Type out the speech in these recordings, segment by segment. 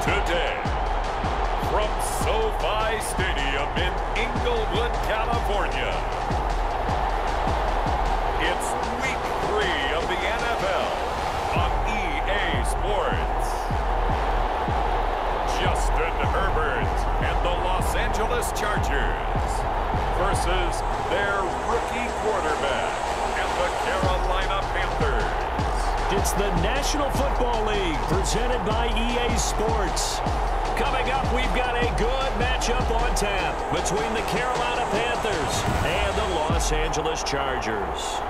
Today, from SoFi Stadium in Inglewood, California, it's Week 3 of the NFL on EA Sports. Justin Herbert and the Los Angeles Chargers versus their rookie quarterback and the Carolina Panthers. It's the National Football League presented by EA Sports. Coming up, we've got a good matchup on tap between the Carolina Panthers and the Los Angeles Chargers.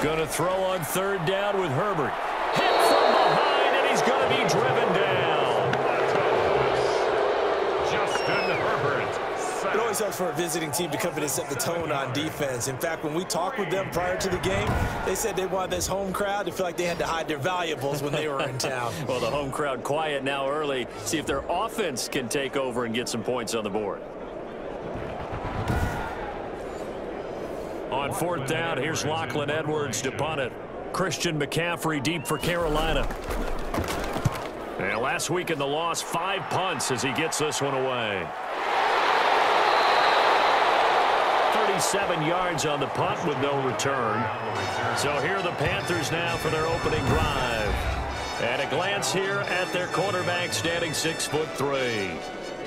Going to throw on third down with Herbert. Hit from behind, and he's going to be driven down. Justin Herbert. It always helps for a visiting team to come in and set the tone on defense. In fact, when we talked with them prior to the game, they said they wanted this home crowd to feel like they had to hide their valuables when they were in town. Well, the home crowd quiet now early. See if their offense can take over and get some points on the board. On fourth down, here's Lachlan Edwards to punt it. Christian McCaffrey deep for Carolina. And last week in the loss, 5 punts as he gets this one away. 37 yards on the punt with no return. So here are the Panthers now for their opening drive. At a glance here at their quarterback standing 6'3".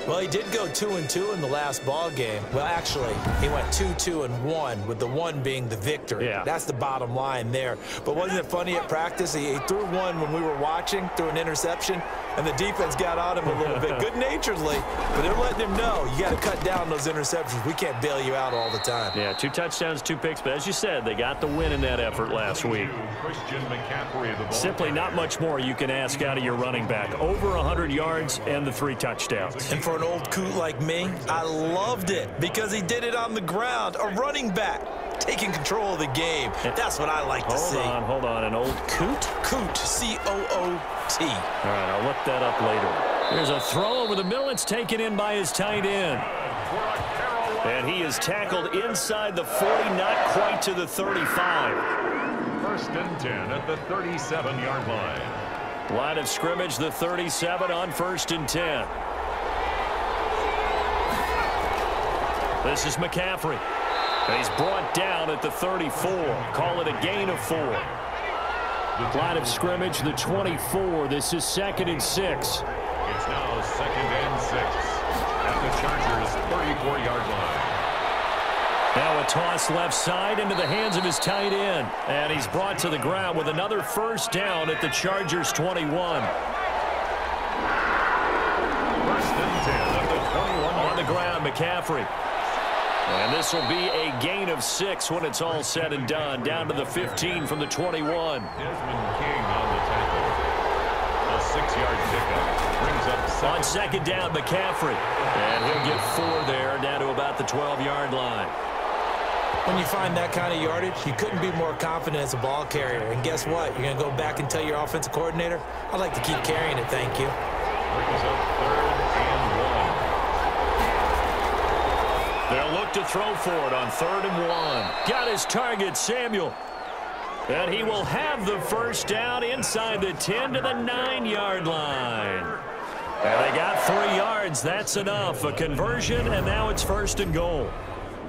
Well, he did go 2-2 in the last ball game. Well, actually, he went 2-2-1, with the 1 being the victory. Yeah. That's the bottom line there. But wasn't it funny at practice? He threw one when we were watching, threw an interception, and the defense got on him a little bit, good-naturedly. But they're letting him know, you got to cut down those interceptions. We can't bail you out all the time. Yeah, 2 touchdowns, 2 picks. But as you said, they got the win in that effort last week. Christian McCaffrey, the ball. Simply not much more you can ask out of your running back. Over 100 yards and the 3 touchdowns. And for an old coot like me, I loved it because he did it on the ground. A running back taking control of the game. That's what I like to see. Hold on. An old coot? Coot, C-O-O-T. All right, I'll look that up later. There's a throw over the middle. It's taken in by his tight end. And he is tackled inside the 40, not quite to the 35. First and 10 at the 37-yard line. Line of scrimmage, the 37 on first and 10. This is McCaffrey. He's brought down at the 34. Call it a gain of 4. Line of scrimmage, the 24. This is 2nd and 6. It's now 2nd and 6 at the Chargers' 34-yard line. Now a toss left side into the hands of his tight end. And he's brought to the ground with another first down at the Chargers' 21. First and 10 at the 21. On the ground, McCaffrey. And this will be a gain of 6 when it's all said and done. Down to the 15 from the 21. Desmond King on the tackle. A 6-yard pickup brings up On second down, McCaffrey. And he'll get 4 there, down to about the 12-yard line. When you find that kind of yardage, you couldn't be more confident as a ball carrier. And guess what? You're going to go back and tell your offensive coordinator, I'd like to keep carrying it, thank you. Brings up 3rd and 1. They'll look to throw for it on 3rd and 1. Got his target, Samuel. And he will have the first down inside the 10 to the 9-yard line. And they got 3 yards. That's enough. A conversion, and now it's 1st and goal.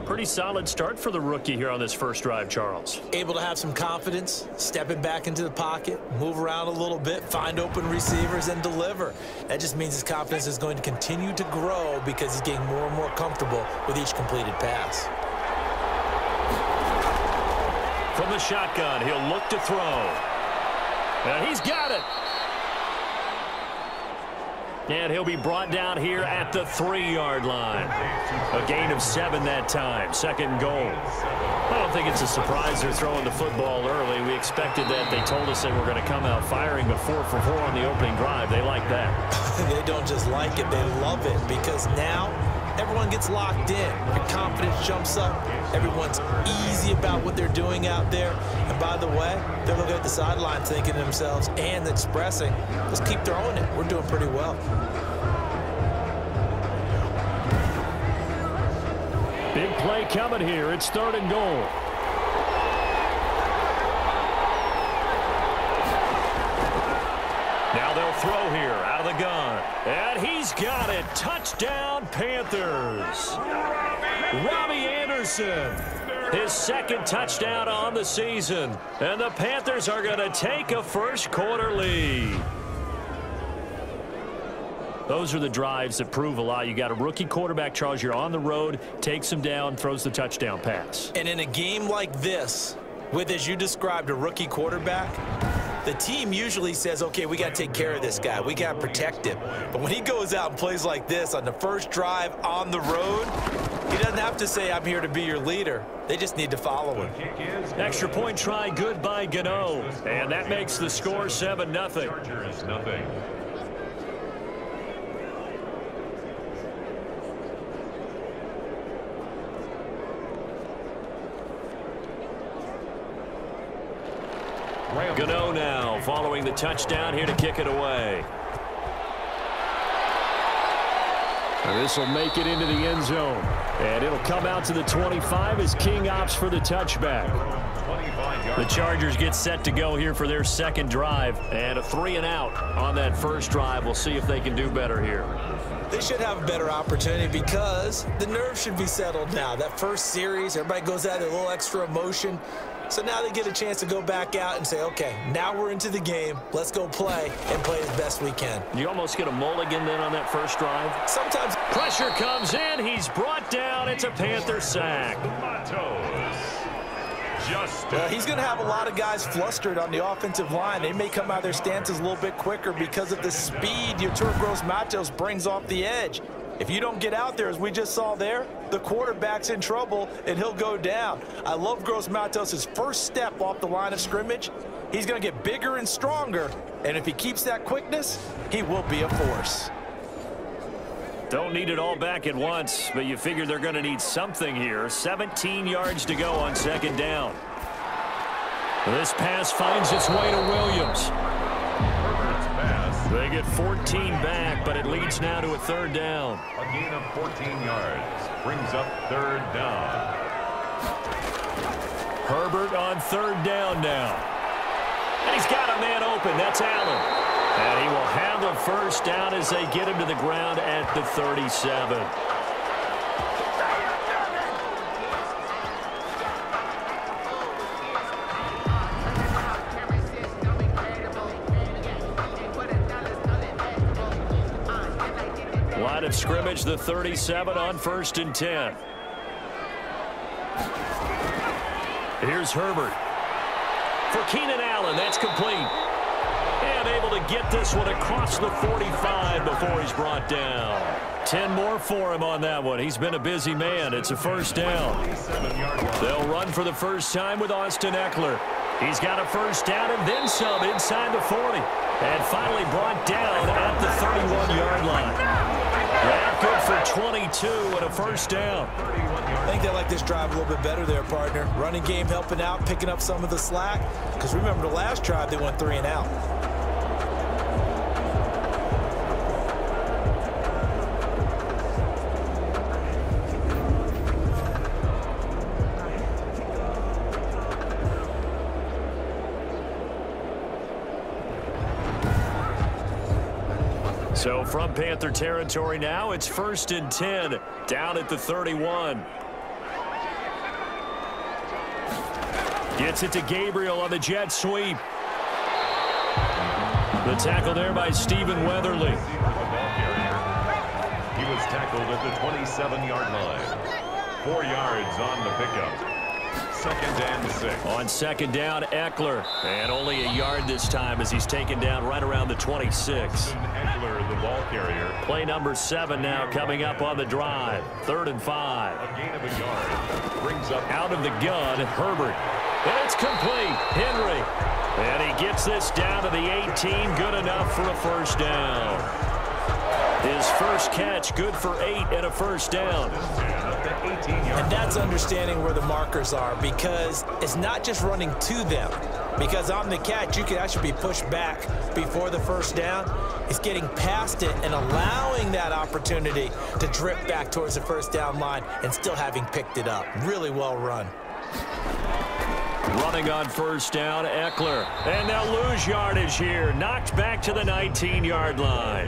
Pretty solid start for the rookie here on this first drive, Charles. Able to have some confidence, stepping back into the pocket, move around a little bit, find open receivers, and deliver. That just means his confidence is going to continue to grow because he's getting more and more comfortable with each completed pass. From the shotgun, he'll look to throw. And he's got it. And he'll be brought down here at the 3-yard line. A gain of 7 that time. Second and goal. I don't think it's a surprise they're throwing the football early. We expected that. They told us they were going to come out firing, but 4 for 4 on the opening drive. They like that. They don't just like it. They love it because now everyone gets locked in. Your confidence jumps up. Everyone's easy about what they're doing out there. And by the way, they're looking at the sideline thinking to themselves and expressing, let's keep throwing it. We're doing pretty well. Big play coming here. It's 3rd and goal. Now they'll throw here out of the gun. And he's got it. Touchdown, Panthers. Robbie Anderson. His 2nd touchdown on the season. And the Panthers are going to take a first-quarter lead. Those are the drives that prove a lot. You got a rookie quarterback, Charles. You're on the road, takes him down, throws the touchdown pass. And in a game like this, with, as you described, a rookie quarterback, the team usually says, okay, we got to take care of this guy. We got to protect him. But when he goes out and plays like this on the first drive on the road, he doesn't have to say, I'm here to be your leader. They just need to follow him. Extra point try, good by Gano. And that makes the score 7-0. Chargers, nothing. Gano now following the touchdown here to kick it away. And this will make it into the end zone. And it'll come out to the 25 as King opts for the touchback. The Chargers get set to go here for their 2nd drive. And a 3-and-out on that first drive. We'll see if they can do better here. They should have a better opportunity because the nerves should be settled now. That first series, everybody goes out with a little extra emotion. So now they get a chance to go back out and say, okay, now we're into the game. Let's go play and play as best we can. You almost get a mulligan then on that first drive. Sometimes pressure comes in. He's brought down. It's a Panther sack. he's going to have a lot of guys flustered on the offensive line. They may come out of their stances a little bit quicker because of the speed Yetur Gross-Matos brings off the edge. If you don't get out there, as we just saw there, the quarterback's in trouble, and he'll go down. I love Gross-Matos' first step off the line of scrimmage. He's going to get bigger and stronger, and if he keeps that quickness, he will be a force. Don't need it all back at once, but you figure they're going to need something here. 17 yards to go on second down. This pass finds its way to Williams. They get 14 back, but it leads now to a third down. A gain of 14 yards brings up third down. Herbert on third down now. And he's got a man open. That's Allen. And he will have the first down as they get him to the ground at the 37. Line of scrimmage, the 37 on 1st and 10. Here's Herbert. For Keenan Allen, that's complete. And able to get this one across the 45 before he's brought down. 10 more for him on that one. He's been a busy man. It's a first down. They'll run for the first time with Austin Eckler. He's got a first down and then some inside the 40. And finally brought down at the 31-yard line. That good for 22 and a first down. I think they like this drive a little bit better there, partner. Running game helping out, picking up some of the slack. Because remember, the last drive, they went 3 and out. So from Panther territory now, it's 1st and 10, down at the 31. Gets it to Gabriel on the jet sweep. The tackle there by Stephen Weatherly. He was tackled at the 27-yard line. 4 yards on the pickup. 2nd and 6. On 2nd down, Eckler. And only a yard this time as he's taken down right around the 26. Eckler, the ball carrier. Play number 7 now coming up on the drive. 3rd and 5. A gain of a yard. Brings up out of the gun, Herbert. And it's complete. Henry. And he gets this down to the 18. Good enough for a first down. His first catch, good for 8 and a first down. And that's understanding where the markers are, because it's not just running to them. Because on the catch, you could actually be pushed back before the first down. It's getting past it and allowing that opportunity to drip back towards the first down line and still having picked it up. Really well run. Running on first down, Eckler. And they'll lose yardage here. Knocked back to the 19-yard line.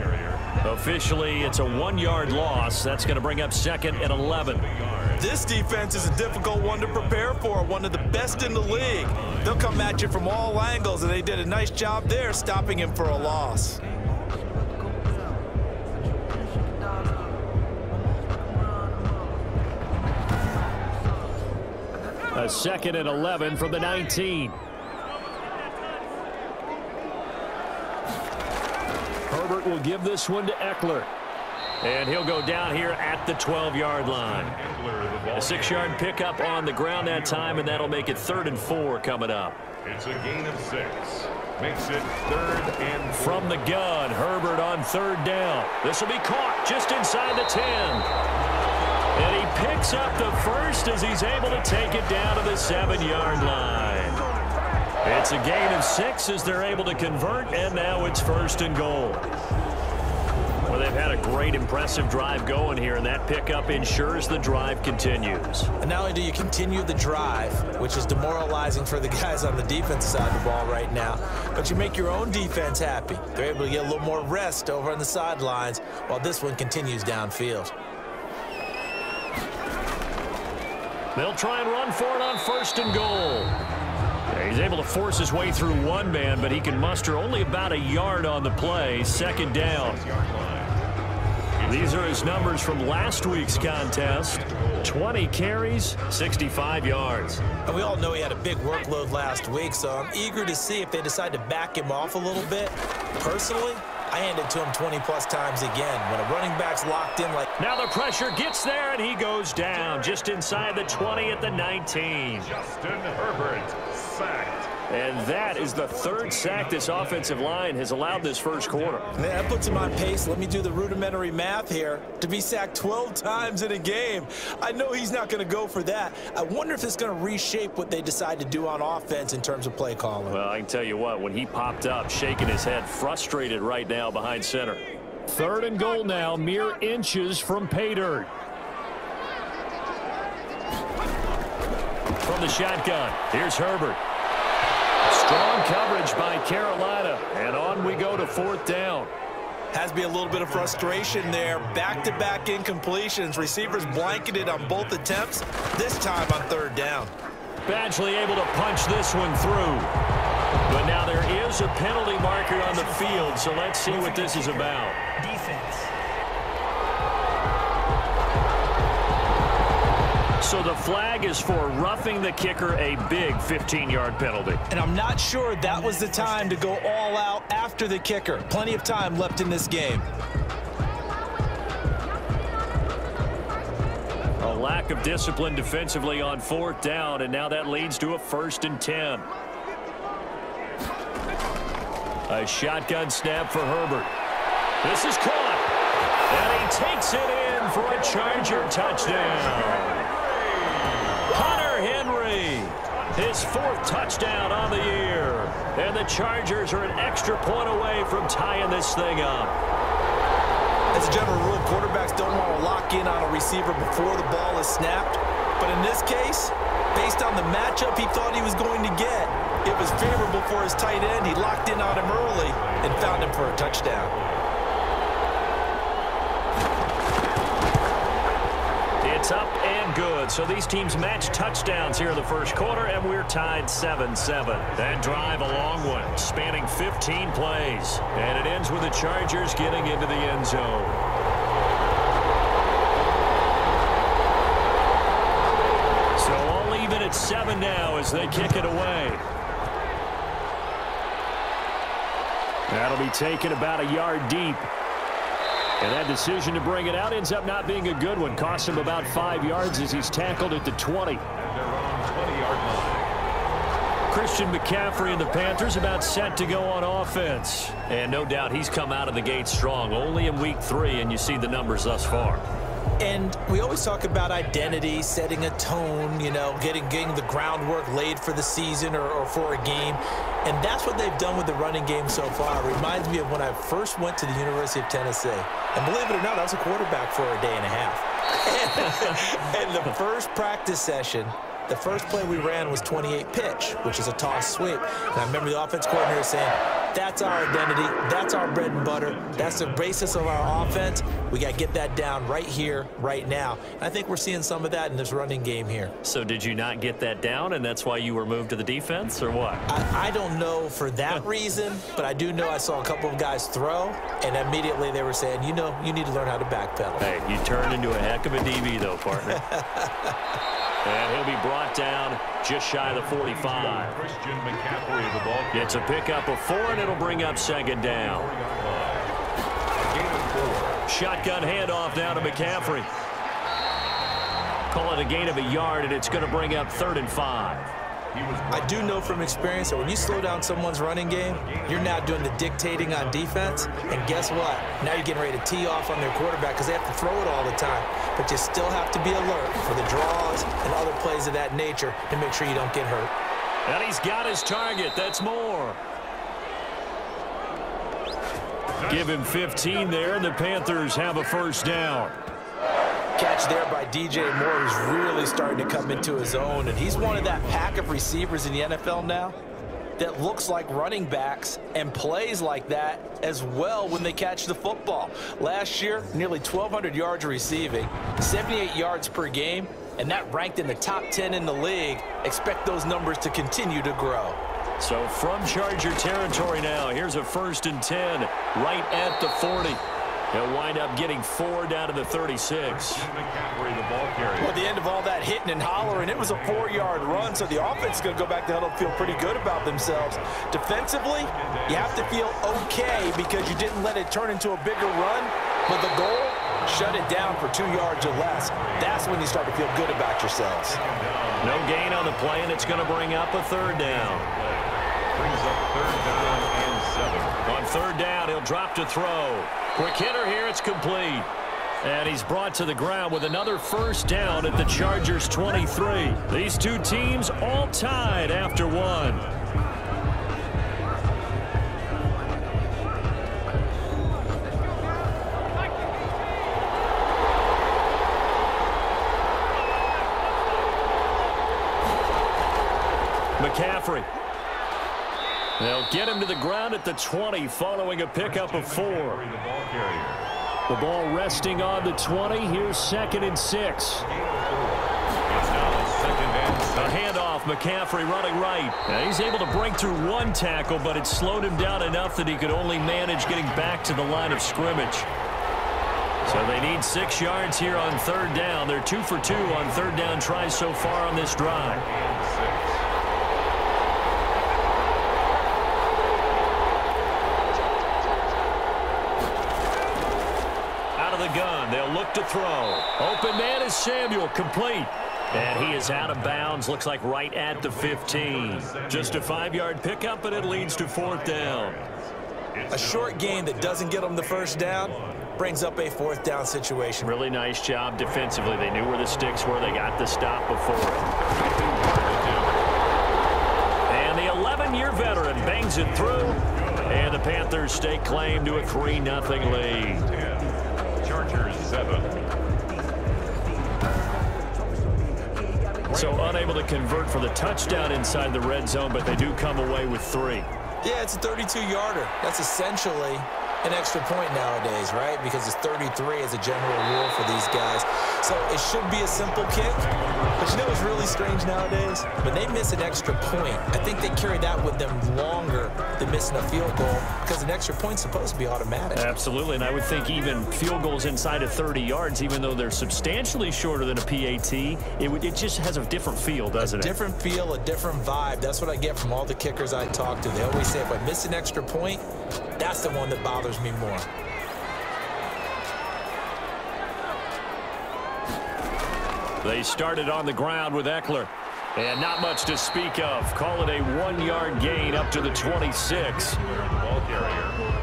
Officially, it's a 1-yard loss. That's going to bring up 2nd and 11. This defense is a difficult one to prepare for, one of the best in the league. They'll come at you from all angles, and they did a nice job there stopping him for a loss. A 2nd and 11 from the 19. Herbert will give this one to Eckler. And he'll go down here at the 12-yard line. A 6-yard pickup on the ground that time, and that'll make it 3rd and 4 coming up. It's a gain of 6. Makes it 3rd and 4. From the gun, Herbert on 3rd down. This will be caught just inside the 10. And he picks up the first as he's able to take it down to the 7-yard line. It's a gain of 6 as they're able to convert, and now it's 1st and goal. Well, they've had a great, impressive drive going here, and that pickup ensures the drive continues. And not only do you continue the drive, which is demoralizing for the guys on the defense side of the ball right now, but you make your own defense happy. They're able to get a little more rest over on the sidelines while this one continues downfield. They'll try and run for it on 1st and goal. He's able to force his way through one man, but he can muster only about a yard on the play. 2nd down. These are his numbers from last week's contest. 20 carries, 65 yards. And we all know he had a big workload last week, so I'm eager to see if they decide to back him off a little bit. Personally, I hand it to him 20-plus times again. When a running back's locked in like... Now the pressure gets there, and he goes down just inside the 20 at the 19. Justin Herbert sacked. And that is the 3rd sack this offensive line has allowed this first quarter. Man, that puts him on pace. Let me do the rudimentary math here. To be sacked 12 times in a game. I know he's not going to go for that. I wonder if it's going to reshape what they decide to do on offense in terms of play calling. Well, I can tell you what, when he popped up, shaking his head, frustrated right now behind center. 3rd and goal now, mere inches from pay dirt. From the shotgun, here's Herbert. Strong coverage by Carolina, and on we go to 4th down. Has to be a little bit of frustration there. Back-to-back incompletions. Receivers blanketed on both attempts, this time on 3rd down. Badgley able to punch this one through. But now there is a penalty marker on the field, so let's see what this is about. Defense. So the flag is for roughing the kicker, a big 15-yard penalty. And I'm not sure that was the time to go all out after the kicker. Plenty of time left in this game. A lack of discipline defensively on 4th down, and now that leads to a 1st and 10. A shotgun snap for Herbert. This is caught, and he takes it in for a Charger touchdown. Henry, his 4th touchdown on the year. And the Chargers are an extra point away from tying this thing up. As a general rule, quarterbacks don't want to lock in on a receiver before the ball is snapped. But in this case, based on the matchup he thought he was going to get, it was favorable for his tight end. He locked in on him early and found him for a touchdown. It's It's up and good. So these teams match touchdowns here in the first quarter, and we're tied 7-7. That drive a long one, spanning 15 plays. And it ends with the Chargers getting into the end zone. So all even at 7 now as they kick it away. That'll be taken about a yard deep. And that decision to bring it out ends up not being a good one. Costs him about 5 yards as he's tackled at the 20. And they're on 20-yard line. Christian McCaffrey and the Panthers about set to go on offense. And no doubt he's come out of the gate strong. Only in week 3, and you see the numbers thus far. And we always talk about identity, setting a tone, you know, getting the groundwork laid for the season or for a game. And that's what they've done with the running game so far. It reminds me of when I first went to the University of Tennessee. And believe it or not, I was a quarterback for a day and a half. And the first practice session, the first play we ran was 28 pitch, which is a toss sweep. And I remember the offense coordinator saying, that's our identity, that's our bread and butter, that's the basis of our offense. We got to get that down right here, right now. And I think we're seeing some of that in this running game here. So did you not get that down, and that's why you were moved to the defense, or what? I don't know for that reason, but I do know I saw a couple of guys throw, and immediately they were saying, you know, you need to learn how to backpedal. Hey, you turned into a heck of a DB, though, partner. And he'll be brought down just shy of the 45. Christian McCaffrey of the ball. It's a pickup of 4, and it'll bring up second down. Shotgun handoff now to McCaffrey. Call it a gain of a yard, and it's going to bring up 3rd and 5. I do know from experience that when you slow down someone's running game, you're now doing the dictating on defense. And guess what? Now you're getting ready to tee off on their quarterback because they have to throw it all the time. But you still have to be alert for the draws and other plays of that nature to make sure you don't get hurt. And he's got his target. That's Moore. Give him 15 there, and the Panthers have a first down. Catch there by DJ Moore, who's really starting to come into his own. And he's one of that pack of receivers in the NFL now that looks like running backs and plays like that as well when they catch the football. Last year, nearly 1,200 yards receiving, 78 yards per game, and that ranked in the top 10 in the league. Expect those numbers to continue to grow. So from Charger territory now, here's a 1st and 10 right at the 40. He'll wind up getting 4 down to the 36. McCaffrey, the ball carrier. Well, at the end of all that hitting and hollering, it was a 4-yard run, so the offense is going to go back to huddle and feel pretty good about themselves. Defensively, you have to feel okay because you didn't let it turn into a bigger run, but the goal, shut it down for 2 yards or less. That's when you start to feel good about yourselves. No gain on the play, and it's going to bring up a 3rd down. Brings up 3rd down and 7. On 3rd down, he'll drop to throw. Quick hitter here, it's complete. And he's brought to the ground with another first down at the Chargers 23. These two teams all tied after 1. McCaffrey. They'll get him to the ground at the 20 following a pickup of 4. The ball resting on the 20. Here's 2nd and 6. A handoff, McCaffrey running right. Now he's able to break through 1 tackle, but it slowed him down enough that he could only manage getting back to the line of scrimmage. So they need 6 yards here on 3rd down. They're 2 for 2 on 3rd down tries so far on this drive. Gun. They'll look to throw. Open man is Samuel, complete. And he is out of bounds, looks like right at the 15. Just a 5-yard pickup, and it leads to 4th down. A short gain that doesn't get them the first down brings up a 4th down situation. Really nice job defensively. They knew where the sticks were. They got the stop before it. And the 11-year veteran bangs it through. And the Panthers stake claim to a 3-0 lead. Chargers 7. So unable to convert for the touchdown inside the red zone, but they do come away with 3. Yeah, it's a 32-yarder. That's essentially an extra point nowadays, right? Because it's 33 as a general rule for these guys. So it should be a simple kick. But you know what's really strange nowadays? When they miss an extra point, I think they carry that with them longer than missing a field goal because an extra point's supposed to be automatic. Absolutely, and I would think even field goals inside of 30 yards, even though they're substantially shorter than a PAT, it just has a different feel, doesn't it? A different feel, a different vibe. That's what I get from all the kickers I talk to. They always say if I miss an extra point, that's the one that bothers me more. They started on the ground with Eckler. And not much to speak of. Call it a 1-yard gain up to the 26.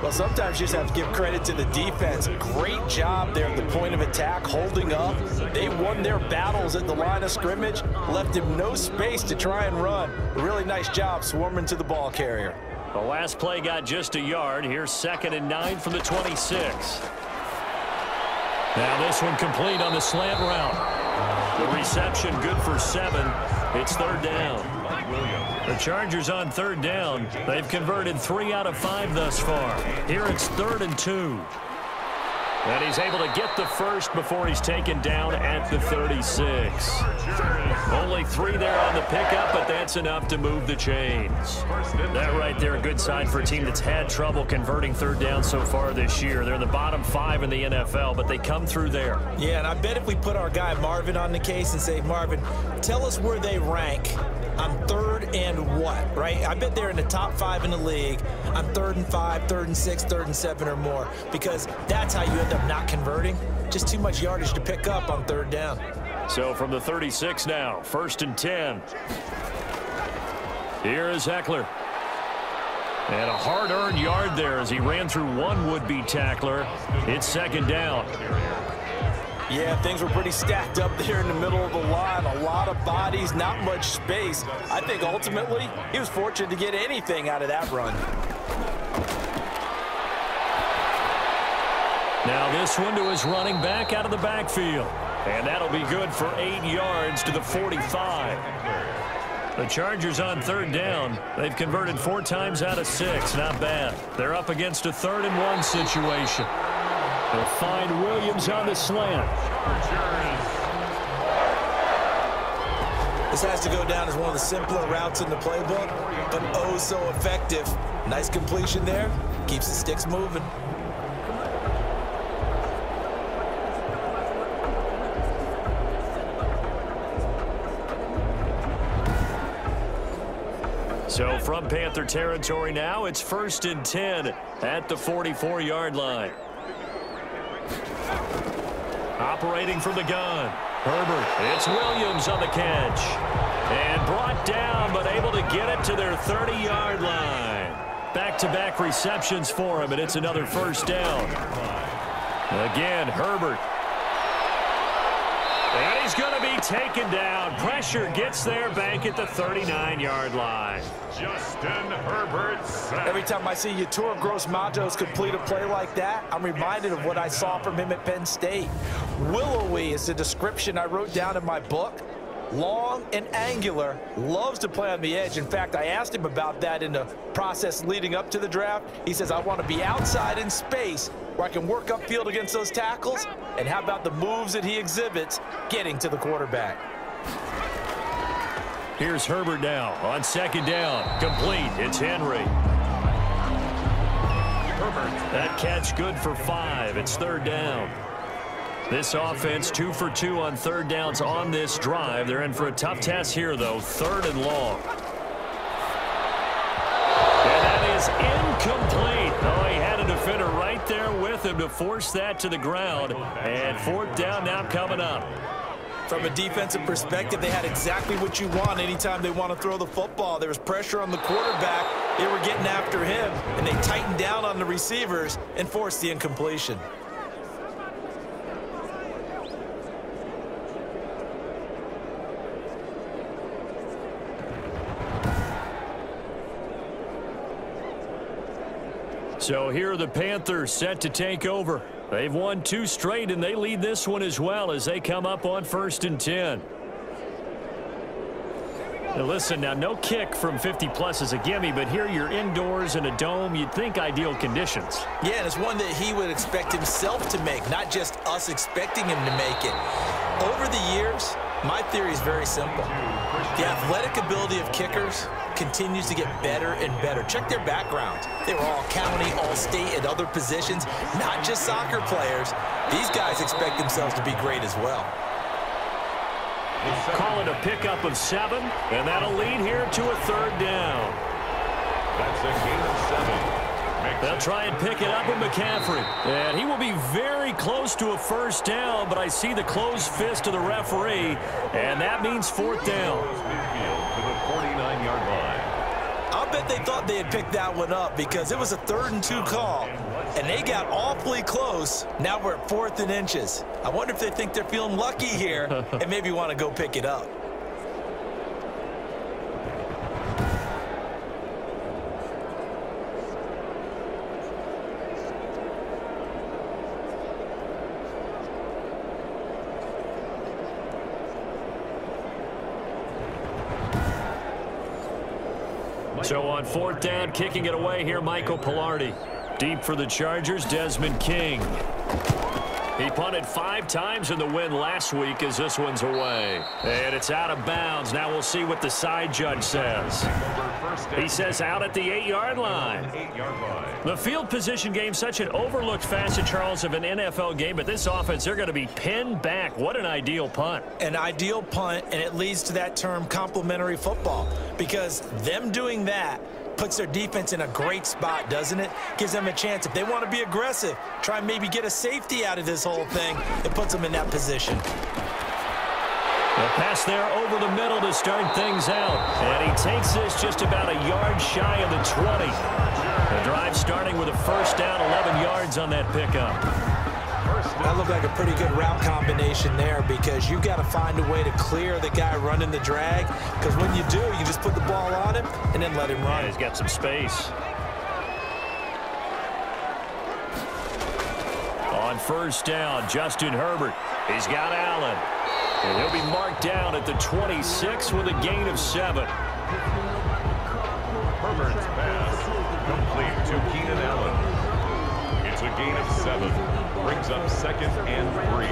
Well, sometimes you just have to give credit to the defense. Great job there at the point of attack, holding up. They won their battles at the line of scrimmage, left him no space to try and run. A really nice job swarming to the ball carrier. The last play got just a yard. Here's 2nd and 9 from the 26. Now this one complete on the slant route. The reception good for 7. It's 3rd down. The Chargers on 3rd down. They've converted 3 out of 5 thus far. Here it's 3rd and 2. And he's able to get the first before he's taken down at the 36. Only 3 there on the pickup, but that's enough to move the chains. That right there, a good sign for a team that's had trouble converting 3rd down so far this year. They're in the bottom 5 in the NFL, but they come through there. Yeah, and I bet if we put our guy Marvin on the case and say, Marvin, tell us where they rank on 3rd and what, right? I bet they're in the top 5 in the league on 3rd and 5, 3rd and 6, 3rd and 7 or more, because that's how you end up not converting. Just too much yardage to pick up on 3rd down. So from the 36 now, 1st and 10. Here is Eckler. And a hard-earned yard there as he ran through one would-be tackler. It's 2nd down. Yeah, things were pretty stacked up there in the middle of the line. A lot of bodies, not much space. I think ultimately he was fortunate to get anything out of that run. Now this one to his running back out of the backfield. And that'll be good for 8 yards to the 45. The Chargers on 3rd down. They've converted 4 times out of 6. Not bad. They're up against a 3rd and 1 situation. They'll find Williams on the slant. This has to go down as one of the simpler routes in the playbook, but oh so effective. Nice completion there. Keeps the sticks moving. So from Panther territory now, it's 1st and 10 at the 44-yard line. Operating from the gun, Herbert. It's Williams on the catch. And brought down, but able to get it to their 30-yard line. Back-to-back receptions for him, and it's another 1st down. Again, Herbert. And he's going to be taken down. Pressure gets there back at the 39-yard line. Justin Herbert. Every time I see Yetur Gross-Matos complete a play like that, I'm reminded of what I saw from him at Penn State. Willowy is the description I wrote down in my book. Long and angular, loves to play on the edge. In fact, I asked him about that in the process leading up to the draft. He says, I want to be outside in space where I can work upfield against those tackles. And how about the moves that he exhibits getting to the quarterback? Here's Herbert now on 2nd down. Complete. It's Henry. Herbert. That catch good for 5. It's 3rd down. This offense 2 for 2 on 3rd downs on this drive. They're in for a tough test here, though. 3rd and long. And that is incomplete. Oh, he had a defender right there with him to force that to the ground. And 4th down now coming up. From a defensive perspective, they had exactly what you want anytime they want to throw the football. There was pressure on the quarterback. They were getting after him, and they tightened down on the receivers and forced the incompletion. So here are the Panthers set to take over. They've won 2 straight, and they lead this one as well as they come up on 1st and 10. Now listen, now no kick from 50-plus is a gimme, but here you're indoors in a dome. You'd think ideal conditions. Yeah, and it's one that he would expect himself to make, not just us expecting him to make it. Over the years, my theory is very simple. The athletic ability of kickers continues to get better and better. Check their backgrounds. They were all county, all state, and other positions, not just soccer players. These guys expect themselves to be great as well. Call it a pickup of 7, and that'll lead here to a 3rd down. That's a gain of 7. They'll try and pick it up with McCaffrey. And he will be very close to a 1st down, but I see the closed fist of the referee, and that means 4th down. To the 49-yard line. I'll bet they thought they had picked that one up because it was a 3rd and 2 call, and they got awfully close. Now we're at 4th and inches. I wonder if they think they're feeling lucky here and maybe want to go pick it up. So on 4th down, kicking it away here, Michael Pilardi. Deep for the Chargers, Desmond King. He punted 5 times in the win last week as this one's away. And it's out of bounds. Now we'll see what the side judge says. He says out at the 8-yard line. The field position game, such an overlooked facet, Charles, of an NFL game, but this offense, they're going to be pinned back. What an ideal punt. An ideal punt, and it leads to that term complementary football, because them doing that puts their defense in a great spot, doesn't it? Gives them a chance. If they want to be aggressive, try and maybe get a safety out of this whole thing, it puts them in that position. The pass there over the middle to start things out. And he takes this just about a yard shy of the 20. The drive starting with a 1st down, 11 yards on that pickup. That looked like a pretty good route combination there, because you got to find a way to clear the guy running the drag, because when you do, you just put the ball on him and then let him run. Yeah, he's got some space. On 1st down, Justin Herbert. He's got Allen. And he'll be marked down at the 26 with a gain of 7. Herbert's pass complete to Keenan Allen. It's a gain of 7. Brings up 2nd and 3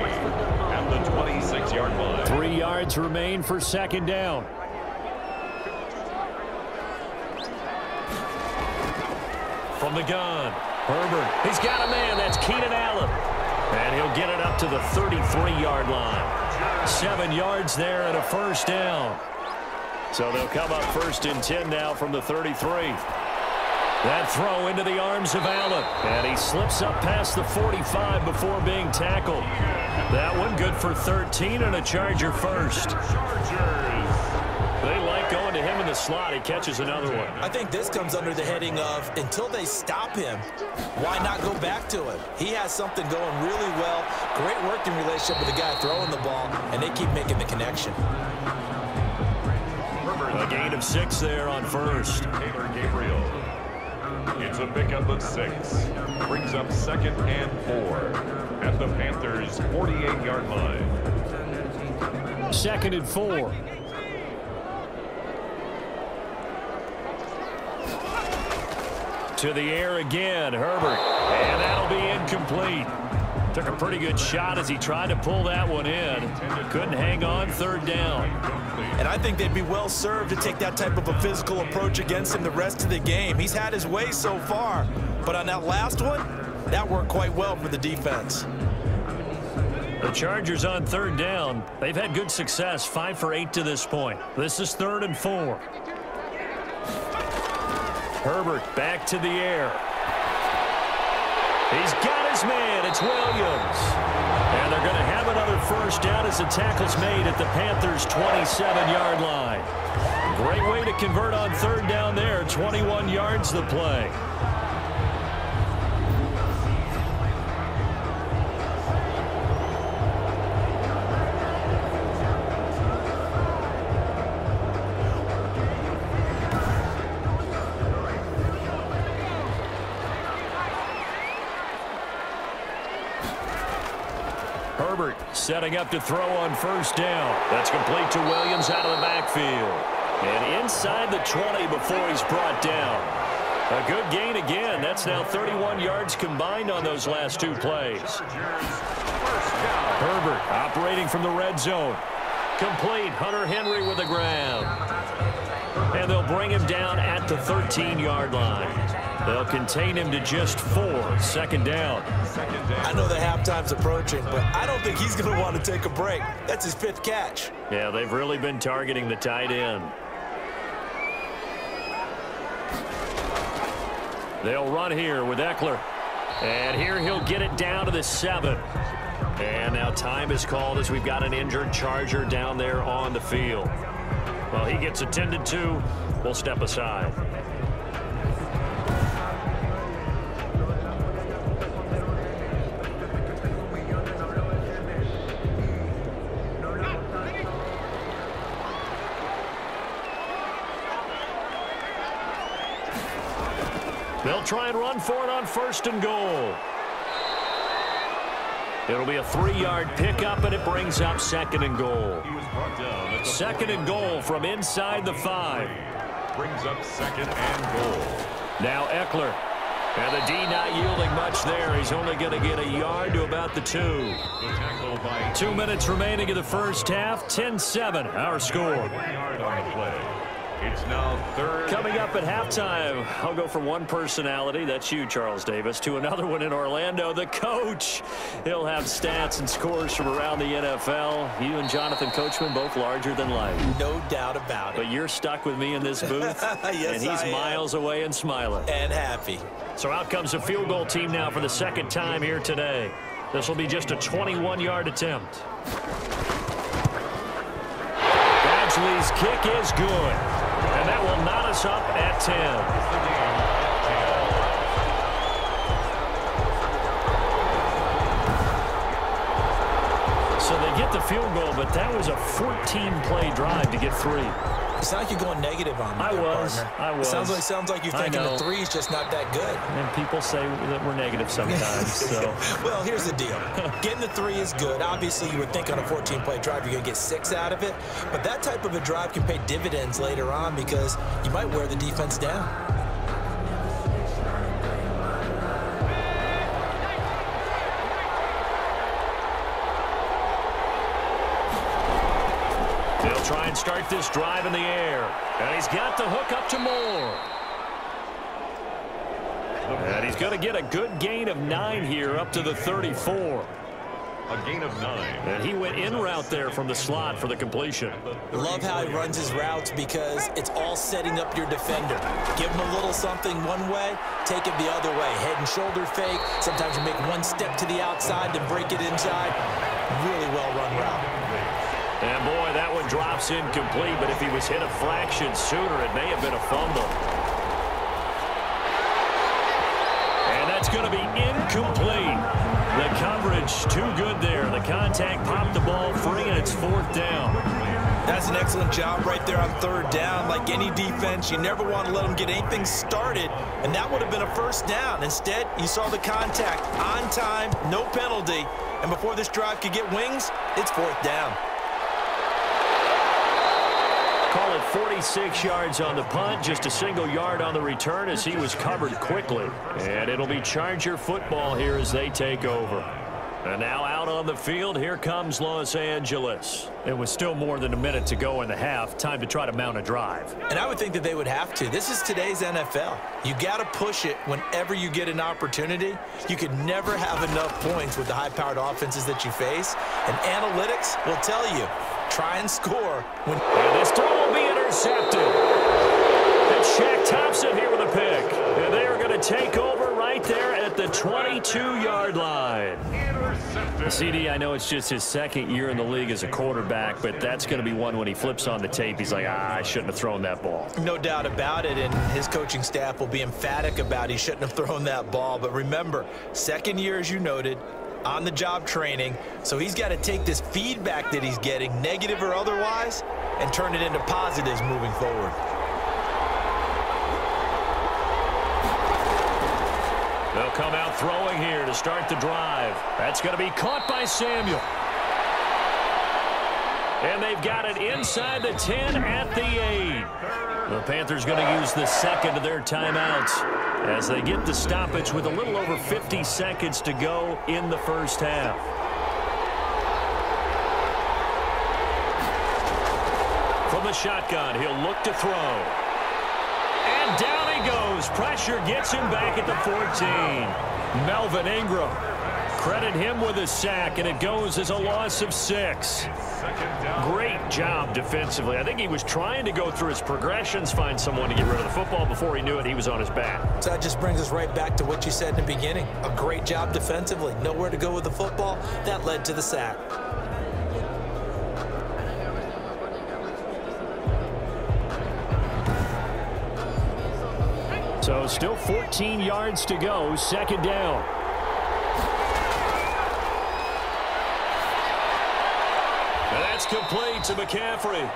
at the 26-yard line. 3 yards remain for 2nd down. From the gun, Herbert. He's got a man. That's Keenan Allen. And he'll get it up to the 33-yard line. 7 yards there and a 1st down. So they'll come up 1st and 10 now from the 33. That throw into the arms of Allen. And he slips up past the 45 before being tackled. That one good for 13 and a Charger first. They like going to him in the slot. He catches another one. I think this comes under the heading of, until they stop him, why not go back to him? He has something going really well. Great working relationship with the guy throwing the ball, and they keep making the connection. A gain of 6 there on 1st. Taylor Gabriel. It's a pickup of 6. Brings up 2nd and 4 at the Panthers' 48-yard line. 2nd and 4. To the air again, Herbert. And that'll be incomplete. Took a pretty good shot as he tried to pull that one in. Couldn't hang on, 3rd down. And I think they'd be well served to take that type of a physical approach against him the rest of the game. He's had his way so far, but on that last one, that worked quite well for the defense. The Chargers on 3rd down. They've had good success, 5 for 8 to this point. This is 3rd and 4. Herbert back to the air. He's got his man. It's Williams. And they're going to have another 1st down as the tackle's made at the Panthers' 27-yard line. Great way to convert on 3rd down there. 21 yards the play. Herbert setting up to throw on 1st down. That's complete to Williams out of the backfield. And inside the 20 before he's brought down. A good gain again. That's now 31 yards combined on those last two plays. Herbert operating from the red zone. Complete. Hunter Henry with the grab. And they'll bring him down at the 13-yard line. They'll contain him to just 4. Second down. I know the halftime's approaching, but I don't think he's going to want to take a break. That's his 5th catch. Yeah, they've really been targeting the tight end. They'll run here with Eckler. And here he'll get it down to the 7. And now time is called as we've got an injured Charger down there on the field. Well, he gets attended to. We'll step aside. They'll try and run for it on 1st and goal. It'll be a 3-yard pickup, and it brings up 2nd and goal. 2nd and goal from inside the 5. Brings up 2nd and goal. Now Eckler. And the D not yielding much there. He's only going to get a yard to about the 2. 2 minutes remaining in the first half. 10-7, our score. 1 yard on the play. It's now 3rd. Coming up at halftime, I'll go from one personality, that's you, Charles Davis, to another one in Orlando, the coach. He'll have stats and scores from around the NFL. You and Jonathan Coachman, both larger than life. No doubt about it. But you're stuck with me in this booth, Yes, and he's miles away and smiling. And happy. So out comes the field goal team now for the 2nd time here today. This will be just a 21-yard attempt. Badgley's kick is good. And that will knot us up at 10. So they get the field goal, but that was a 14-play drive to get 3. It's not like you're going negative on me. I was. Sounds like you're thinking the 3's just not that good. And people say that we're negative sometimes. So. Well, here's the deal. Getting the 3 is good. Obviously, you would think on a 14-play drive you're going to get 6 out of it. But that type of a drive can pay dividends later on because you might wear the defense down. They'll try and start this drive in the air. And he's got the hook up to Moore. And he's going to get a good gain of 9 here up to the 34. A gain of 9. And he went in route there from the slot for the completion. Love how he runs his routes because it's all setting up your defender. Give him a little something one way, take it the other way. Head and shoulder fake. Sometimes you make one step to the outside to break it inside. Really well-run route. And boy, that one drops incomplete, but if he was hit a fraction sooner, it may have been a fumble. And that's going to be incomplete. The coverage too good there. The contact popped the ball free, and it's 4th down. That's an excellent job right there on 3rd down. Like any defense, you never want to let them get anything started, and that would have been a 1st down. Instead, you saw the contact on time, no penalty, and before this drive could get wings, it's 4th down. Call it 46 yards on the punt, just a single yard on the return as he was covered quickly. And it'll be Charger football here as they take over. And now out on the field, here comes Los Angeles. It was still more than a minute to go in the half. Time to try to mount a drive. And I would think that they would have to. This is today's NFL. You got to push it whenever you get an opportunity. You could never have enough points with the high-powered offenses that you face. And analytics will tell you, try and score. And this throw will be intercepted. It's Shaq Thompson here with a pick. And they are going to take over right there at the 22-yard line. CD, I know it's just his 2nd year in the league as a quarterback, but that's going to be one when he flips on the tape. He's like, I shouldn't have thrown that ball. No doubt about it, and his coaching staff will be emphatic about he shouldn't have thrown that ball. But remember, 2nd year, as you noted, on-the-job training, so he's got to take this feedback that he's getting, negative or otherwise, and turn it into positives moving forward. They'll come out throwing here to start the drive. That's going to be caught by Samuel. And they've got it inside the 10 at the 8. The Panthers going to use the second of their timeouts as they get the stoppage with a little over 50 seconds to go in the first half. From the shotgun, he'll look to throw. And down he goes. Pressure gets him back at the 14. Melvin Ingram. Credit him with a sack, and it goes as a loss of 6. Great job defensively. I think he was trying to go through his progressions, find someone to get rid of the football. Before he knew it, he was on his back. So that just brings us right back to what you said in the beginning. A great job defensively. Nowhere to go with the football. That led to the sack. So still 14 yards to go, second down. And that's complete to McCaffrey.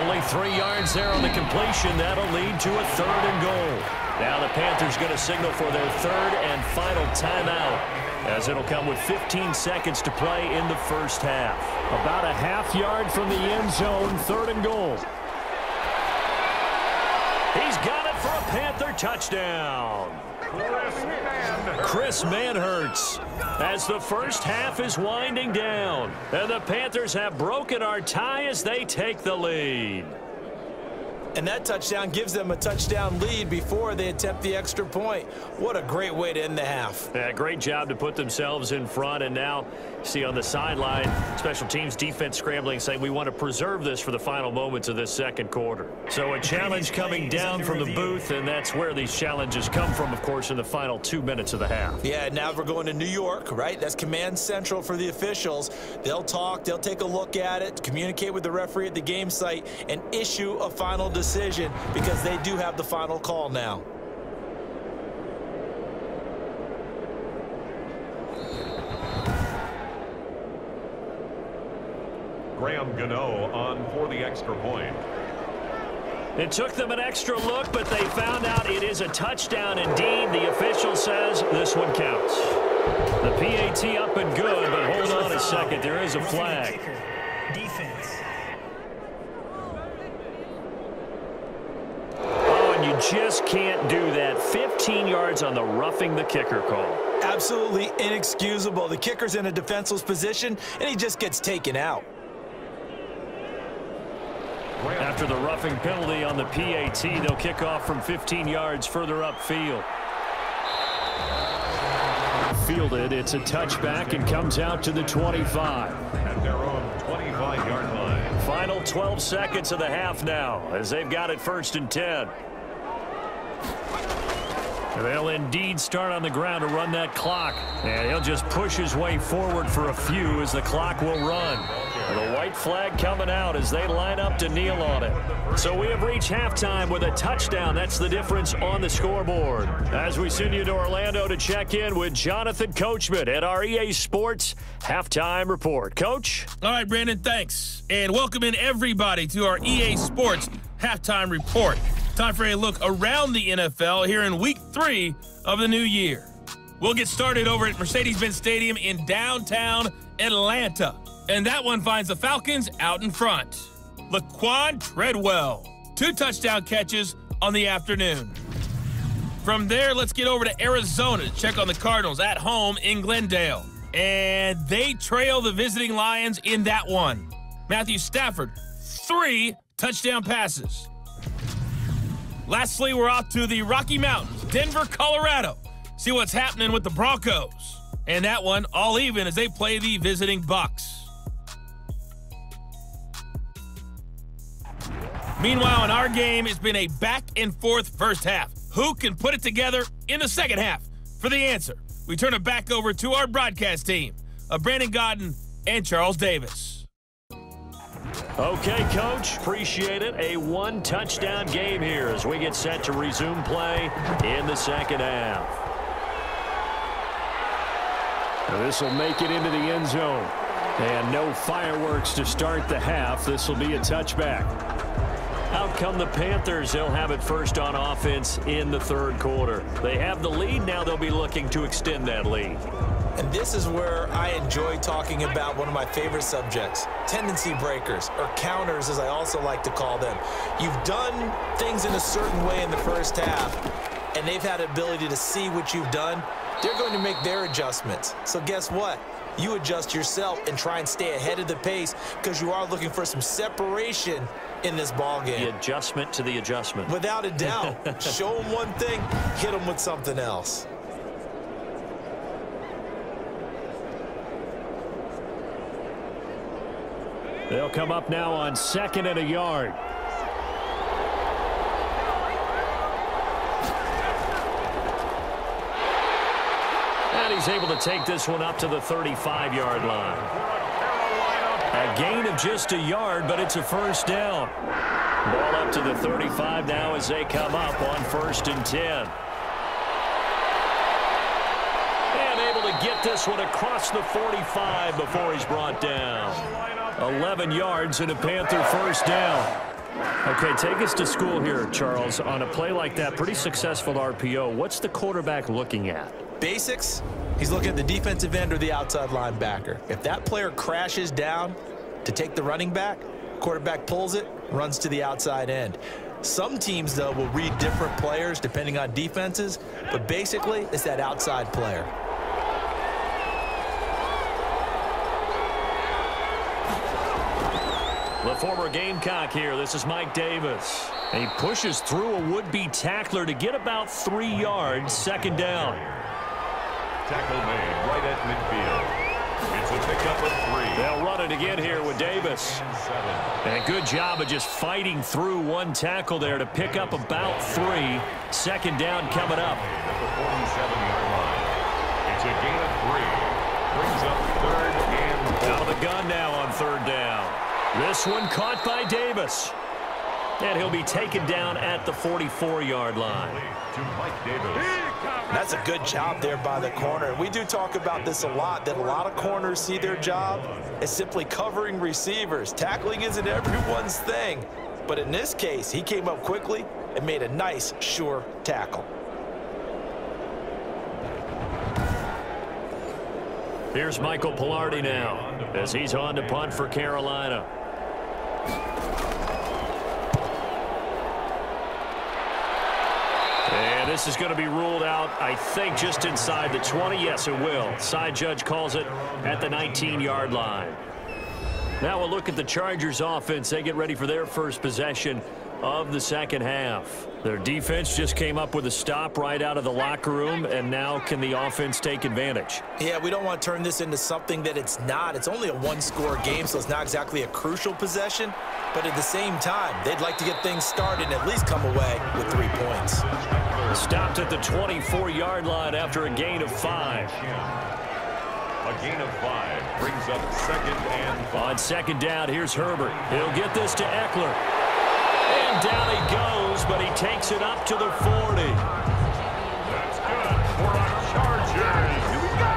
Only 3 yards there on the completion. That'll lead to a 3rd and goal. Now the Panthers going to signal for their 3rd and final timeout, as it'll come with 15 seconds to play in the first half. About a half yard from the end zone, 3rd and goal. He's got it for a Panther touchdown. Chris Manhertz, as the first half is winding down. And the Panthers have broken our tie as they take the lead. And that touchdown gives them a touchdown lead before they attempt the extra point. What a great way to end the half. Yeah, great job to put themselves in front. And now, see on the sideline, special teams defense scrambling, saying we want to preserve this for the final moments of this second quarter. So a challenge coming down from the booth, and that's where these challenges come from, of course, in the final 2 minutes of the half. Yeah, now we're going to New York, right? That's command central for the officials. They'll talk, they'll take a look at it, communicate with the referee at the game site, and issue a final decision, because they do have the final call now. Graham Gano on for the extra point. It took them an extra look, but they found out it is a touchdown indeed. The official says this one counts. The PAT up and good, but hold on a second. There is a flag. You just can't do that. 15 yards on the roughing the kicker call. Absolutely inexcusable. The kicker's in a defenseless position, and he just gets taken out. After the roughing penalty on the PAT, they'll kick off from 15 yards further upfield. Fielded, it's a touchback and comes out to the 25. At their own 25-yard line. Final 12 seconds of the half now, as they've got it 1st and 10. They'll indeed start on the ground to run that clock. And he'll just push his way forward for a few as the clock will run. The white flag coming out as they line up to kneel on it. So we have reached halftime with a touchdown. That's the difference on the scoreboard. As we send you to Orlando to check in with Jonathan Coachman at our EA Sports Halftime Report. Coach? All right, Brandon, thanks. And welcome in everybody to our EA Sports Halftime Report. Time for a look around the NFL here in Week 3 of the new year. We'll get started over at Mercedes-Benz Stadium in downtown Atlanta. And that one finds the Falcons out in front. Laquan Treadwell, 2 touchdown catches on the afternoon. From there, let's get over to Arizona to check on the Cardinals at home in Glendale. And they trail the visiting Lions in that one. Matthew Stafford, 3 touchdown passes. Lastly, we're off to the Rocky Mountains, Denver, Colorado. See what's happening with the Broncos. And that one, all even as they play the visiting Bucs. Meanwhile, in our game, it's been a back-and-forth first half. Who can put it together in the second half? For the answer, we turn it back over to our broadcast team of Brandon Godden and Charles Davis. Okay, Coach, appreciate it. A 1-touchdown game here as we get set to resume play in the second half. This will make it into the end zone. And no fireworks to start the half. This will be a touchback. Out come the Panthers. They'll have it first on offense in the 3rd quarter. They have the lead. Now they'll be looking to extend that lead. And this is where I enjoy talking about one of my favorite subjects, tendency breakers, or counters as I also like to call them. You've done things in a certain way in the first half, and they've had the ability to see what you've done. They're going to make their adjustments. So guess what? You adjust yourself and try and stay ahead of the pace because you are looking for some separation in this ball game. The adjustment to the adjustment. Without a doubt. Show them one thing, hit them with something else. They'll come up now on 2nd and a yard. And he's able to take this one up to the 35-yard line. A gain of just a yard, but it's a first down. Ball up to the 35 now as they come up on 1st and 10. And able to get this one across the 45 before he's brought down. 11 yards and a Panther first down. Okay, take us to school here, Charles. On a play like that, pretty successful RPO. What's the quarterback looking at? Basics, he's looking at the defensive end or the outside linebacker. If that player crashes down to take the running back, quarterback pulls it, runs to the outside end. Some teams, though, will read different players depending on defenses, but basically it's that outside player. The former Gamecock here. This is Mike Davis. And he pushes through a would-be tackler to get about 3 yards. 2nd down. Tackle made right at midfield. It's a pickup of 3. They'll run it again here with Davis. And a good job of just fighting through one tackle there to pick up about 3. 2nd down coming up. At the 47-yard line. It's a gain of 3. Brings up 3rd and 4. Out of the gun now on 3rd down. This one caught by Davis. And he'll be taken down at the 44-yard line. To Mike Davis. That's a good job there by the corner. We do talk about this a lot, that a lot of corners see their job as simply covering receivers. Tackling isn't everyone's thing. But in this case, he came up quickly and made a nice, sure tackle. Here's Michael Pilardi now as he's on to punt for Carolina. And this is going to be ruled out, I think, just inside the 20. Yes, it will. Side judge calls it at the 19-yard line. Now we'll look at the Chargers offense. They get ready for their first possession of the 2nd half. Their defense just came up with a stop right out of the locker room, and now can the offense take advantage? Yeah, we don't want to turn this into something that it's not. It's only a 1-score game, so it's not exactly a crucial possession. But at the same time, they'd like to get things started and at least come away with 3 points. Stopped at the 24-yard line after a gain of 5. A gain of 5 brings up 2nd and 5. On 2nd down, here's Herbert. He'll get this to Eckler. And down he goes, but he takes it up to the 40. That's good for our Chargers. Here we go.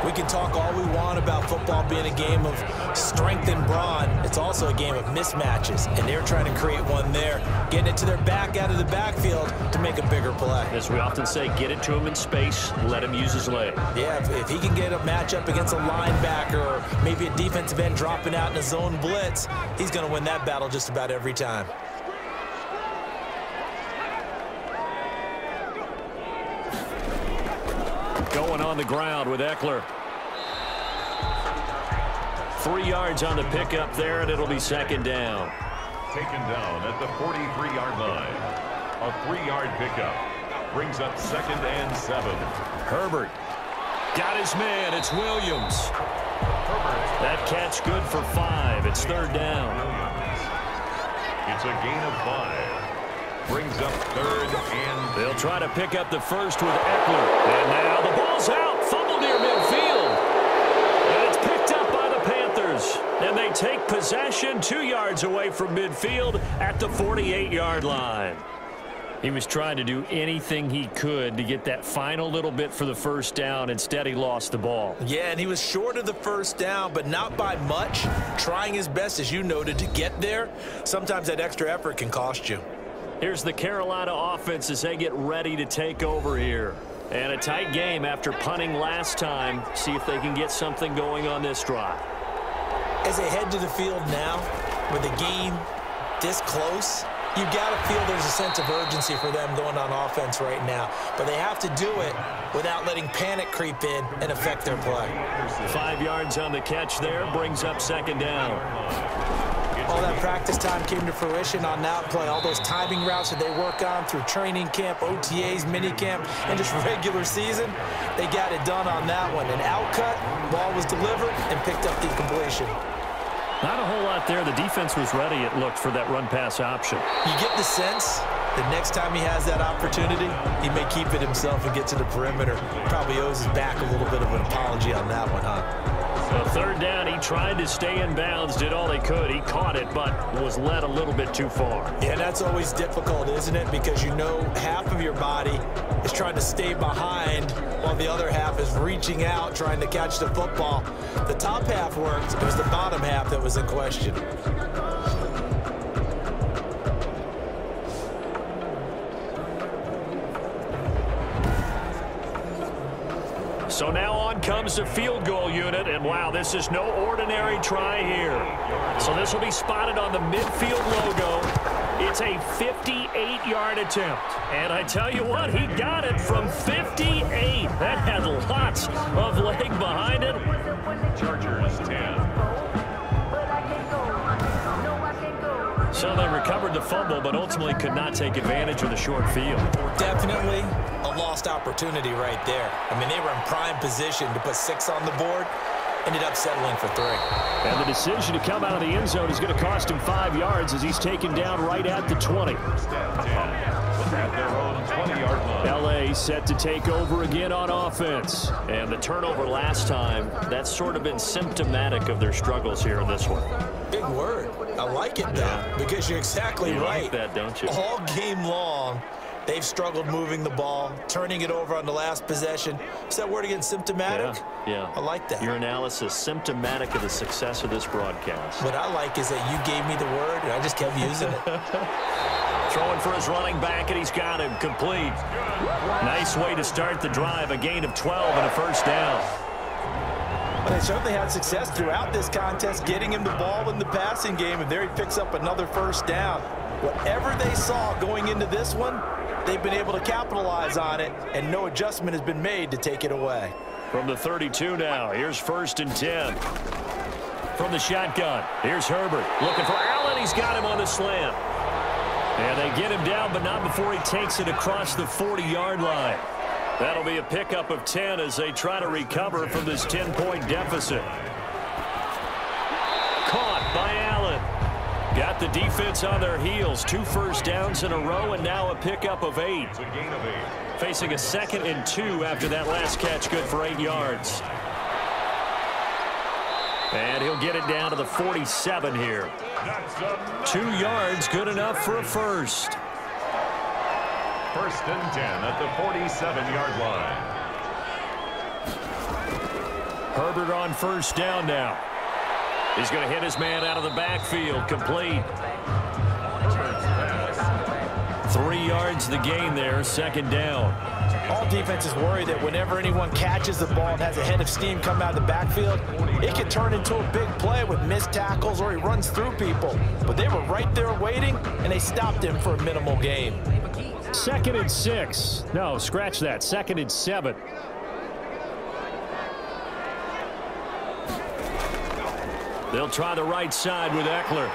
We can talk all we want about football being a game of strength and brawn. It's also a game of mismatches, and they're trying to create one there, getting it to their back out of the backfield to make a bigger play. As we often say, get it to him in space, let him use his leg. Yeah, if he can get a matchup against a linebacker or maybe a defensive end dropping out in a zone blitz, he's going to win that battle just about every time. Going on the ground with Eckler. 3 yards on the pickup there, and it'll be 2nd down. Taken down at the 43-yard line. A 3-yard pickup brings up 2nd and 7. Herbert got his man. It's Williams. That catch good for 5. It's 3rd down. It's a gain of 5. Brings up 3rd and... They'll try to pick up the first with Eckler. And now the ball's out. Fumble near midfield. And it's picked up by the Panthers. And they take possession 2 yards away from midfield at the 48-yard line. He was trying to do anything he could to get that final little bit for the first down. Instead, he lost the ball. Yeah, and he was short of the first down, but not by much. Trying his best, as you noted, to get there. Sometimes that extra effort can cost you. Here's the Carolina offense as they get ready to take over here. And a tight game after punting last time. See if they can get something going on this drive. As they head to the field now, with the game this close, you've got to feel there's a sense of urgency for them going on offense right now. But they have to do it without letting panic creep in and affect their play. 5 yards on the catch there, brings up second down. All that practice time came to fruition on that play. All those timing routes that they work on through training camp, OTAs, mini camp, and just regular season, they got it done on that one. An outcut, ball was delivered, and picked up the completion. Not a whole lot there. The defense was ready, it looked, for that run-pass option. You get the sense that next time he has that opportunity, he may keep it himself and get to the perimeter. Probably owes his back a little bit of an apology on that one, huh? So third down, he tried to stay in bounds, did all he could. He caught it, but was led a little bit too far. Yeah, that's always difficult, isn't it? Because you know half of your body is trying to stay behind while the other half is reaching out, trying to catch the football. The top half worked. It was the bottom half that was in question. So now on comes the field goal unit, and wow, this is no ordinary try here. So this will be spotted on the midfield logo. It's a 58-yard attempt. And I tell you what, he got it from 58. That had lots of leg behind it. Chargers 10. So they recovered the fumble, but ultimately could not take advantage of the short field. Definitely a lost opportunity right there. I mean, they were in prime position to put 6 on the board. Ended up settling for 3. And the decision to come out of the end zone is going to cost him 5 yards as he's taken down right at the 20. At their own 20-yard line. LA set to take over again on offense. And the turnover last time, that's sort of been symptomatic of their struggles here in this one. Big word. I like it, though, because you're exactly right. You like that, don't you? All game long, they've struggled moving the ball, turning it over on the last possession. Is that word again, symptomatic? Yeah. I like that. Your analysis, symptomatic of the success of this broadcast. What I like is that you gave me the word, and I just kept using it. Throwing for his running back, and he's got him complete. Nice way to start the drive, a gain of 12 and a first down. Well, they certainly had success throughout this contest, getting him the ball in the passing game, and there he picks up another first down. Whatever they saw going into this one, they've been able to capitalize on it, and no adjustment has been made to take it away. From the 32 now, here's 1st and 10. From the shotgun, here's Herbert. Looking for Allen, he's got him on the slant. And they get him down, but not before he takes it across the 40-yard line. That'll be a pickup of 10 as they try to recover from this 10-point deficit. Caught by Allen. Got the defense on their heels. 2 first downs in a row, and now a pickup of 8. It's a gain of 8. Facing a 2nd and 2 after that last catch, good for 8 yards. And he'll get it down to the 47 here. 2 yards, good enough for a first. 1st and 10 at the 47-yard line. Herbert on first down now. He's going to hit his man out of the backfield, complete. 3 yards the gain there, 2nd down. All defenses worry that whenever anyone catches the ball and has a head of steam come out of the backfield, it can turn into a big play with missed tackles or he runs through people. But they were right there waiting, and they stopped him for a minimal gain. 2nd and 6. No, scratch that. 2nd and 7. They'll try the right side with Eckler.